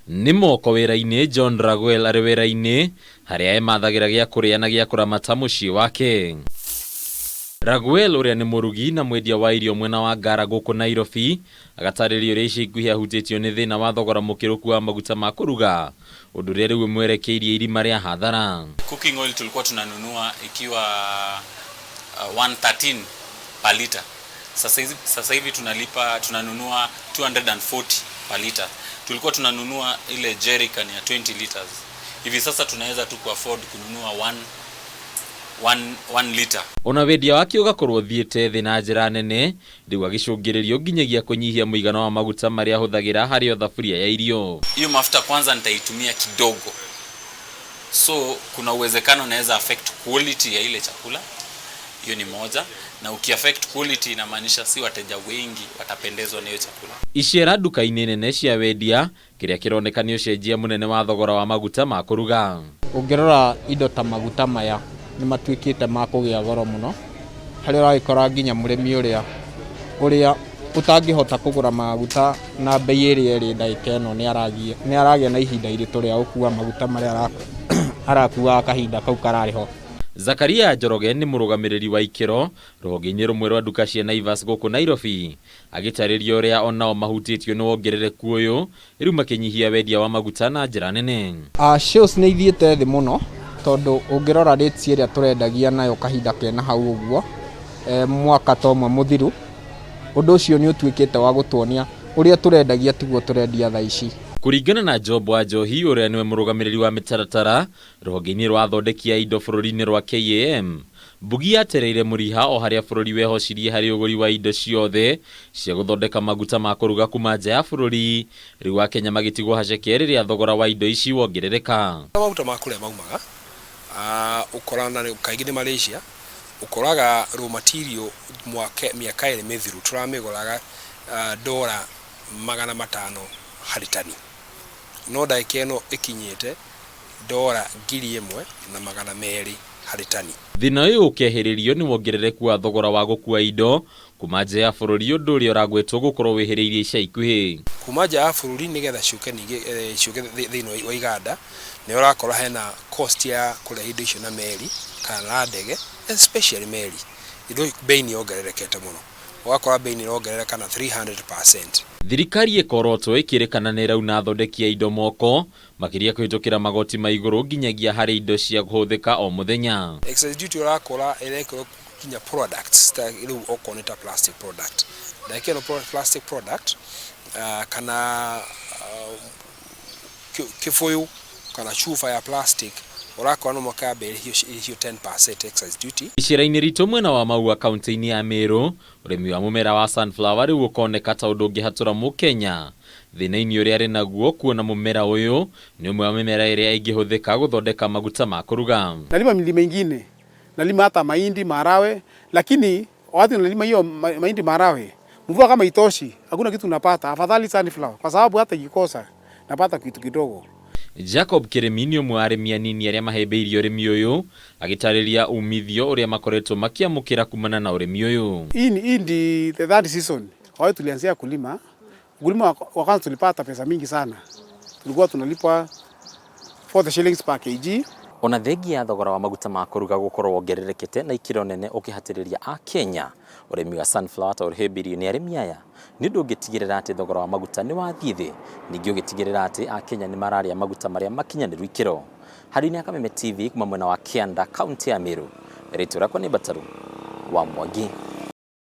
Nĩ moko wĩra-inĩ John Raguel arĩ wĩra-inĩ harĩa emathagira gĩa kũrĩa na gĩa kũramata mũciĩ wake. Raguel ũrĩa nĩ mũrugi na mwendia wa irio mwena wa Ngara gũkũ Nairobi agatarĩria ũrĩa ica ikuhĩ ahutĩtio nĩ thĩna wa thogora mũkĩrũku wa maguta ma kũruga, ũndũ ũrĩa rĩu mwerekeirie irima rĩa hathara. Cooking oil tulikuwa tunanunua ikiwa 113 per liter. Sasa hivi tunanunua 240 per liter. Tulikuwa tunanunua ile jerrycan ya 20 liters. Hivi sasa tunaweza tu kuafford kununua 1 liter. Ona wendia wake ugakorwo thiĩte thĩ na njĩra nene, rĩu agĩcũngĩrĩrio nginyagia kũnyihia mũigana wa maguta marĩa ahũthagĩra harĩ o thaburia ya irio. Hiyo mafuta kwanza nitaitumia kidogo, so kuna uwezekano naweza affect quality ya ile chakula. Hiyo ni moja, na ukiaffect quality inamaanisha si wateja wengi watapendezwa na hiyo chakula. Icera duka-inĩ nene cia wendia kĩrĩa kĩroneka nĩ ũcenjia mũnene wa thogora wa maguta ma kũruga. Ũngĩrora indo ta maguta maya nĩ matuĩkĩte ma kũgĩa goro mũno, harĩa ũragĩkora nginya mũrĩmi ũrĩa ũtangĩhota kũgũra maguta na bei ĩrĩa ĩrĩ ndagĩka ĩno nĩ aragĩa na ihinda iritũ rĩa gũkua maguta marĩa arakuaga kahinda kau kararĩho. Zakaria Njoroge nĩ mũrũgamĩrĩri wa ikĩro rũhonge-inĩ rũmwe rwa nduka cia Naivas gũkũ Nairobi, agĩtarĩria ũrĩa onao mahutĩtio nĩ wongerereku ũyũ, rĩu makĩnyihia wendia wa maguta na njĩra nene. Sales nĩ ithiĩte thĩ mũno, tondũ ũngĩrora rates ĩrĩa tũrendagia nayo kahinda kena hau ũguo mwaka tomwe mũthiru, ũndũ ũcio nĩ ũtuĩkĩte wa gũtuonia ũrĩa tũrendagia tiguo tũrendia thaa ici. Kuringana na Job wa Njohi ũrĩa nĩwe mũrũgamĩrĩri wa mĩtaratara rũhonge-inĩ rwa athondeki a indo bũrũri-inĩ rwa KAM, Mbugi yatereire mũriha o harĩa bũrũri wehocirie harĩ ũgũri wa indo ciothe cia gũthondeka maguta ma kũruga kuma nja ya bũrũri, rĩu Akenya magĩtigwo haceke rĩrĩa thogora wa indo ici wongerereka. Maguta ma kũrĩa maumaga ũkorana kaingĩ nĩ Malaysia, ũkoraga raw material mĩaka ĩrĩ mĩthiru tũramĩgũraga $500 harĩ tani, no ndagĩka ĩno ĩkinyĩte $1,200 harĩ tani. Thĩna ũyũ ũkehĩrĩrio nĩ wongerereku wa thogora wa gũkua indo kuma nja ya bũrũri, ũndũ ũrĩa ũragwetwo gũkorwo wĩhĩrĩirie ica ikuhĩ. Kuma nja ya bũrũri nĩgetha ciũke thĩinĩ wa iganda, nĩ ũrakora hena cost ya kũrehe indo icio na meri kana na ndege, especially meri, indo bei nĩ yongererekete mũno, ũgakora bei nĩ yongerereka na 300%. Thirikari ĩkorotwo ĩkĩrĩkana nĩ ĩrauna athondeki a indo moko makĩria kũhĩtũkĩra magoti ma igũrũ nginyagia harĩ indo cia kũhũthĩka o mũthenya. Excess duty ũrakora ĩrekĩrwo kinya products ta rĩu okorwo nĩ ta plastic product, ndagĩka ĩno plastic product kana kĩbũyũ kana chufa ya plastic ũrakora no mwaka mbere hiyo 10% excess duty. Icera-inĩ ritũ mwena wa Maua kaunti-inĩ ya Meru, ũrĩmi wa mũmera wa sunflower rĩu ũkoneka ta ũndũ ũngĩhatũra Mũkenya thĩna-inĩ ũrĩa arĩ naguo, kuona mũmera ũyũ nĩ ũmwe wa mĩmera ĩrĩa ĩngĩhũthĩka gũthondeka maguta ma kũruga. Nalima milima mingine, nalima hata mahindi, maharagwe, lakini wakati nalima hiyo mahindi, maharagwe, mvua kama itoshi, hakuna kitu napata. Afadhali sunflower kwa sababu hata ikikosa napata kitu kidogo. Jacob Kĩrĩmi nĩ ũmwe wa arĩmi anini arĩa mahĩmbĩirie ũrĩmi ũyũ, agĩtarĩria umithio ũrĩa makoretwo makĩamũkĩra kumana na ũrĩmi ũyũ. Hii ndi the third season kwa tulianzia kulima wa kwanza tulipata pesa mingi sana, tulikuwa tunalipwa 40 shillings per kg. Ona thengia ya thogora wa maguta ma kũruga gũkorwo wongererekete na ikĩro nene ũkĩhatĩrĩria Akenya, ũrĩmi wa sunflower ta ũrĩhĩmbĩirio nĩ arĩmi aya nĩ ũndũ ũngĩtigĩrĩra atĩ thogora wa maguta nĩ wathiĩ thĩ, ningĩ ũgĩtigĩrĩra atĩ Akenya nĩ mararĩa maguta marĩa makinyanĩru ikĩro. Harĩ Kameme TV kuma mwena wa Kianda, kaunti ya Meru, rĩtwa rĩakwa nĩ Bataru wa Mwangi.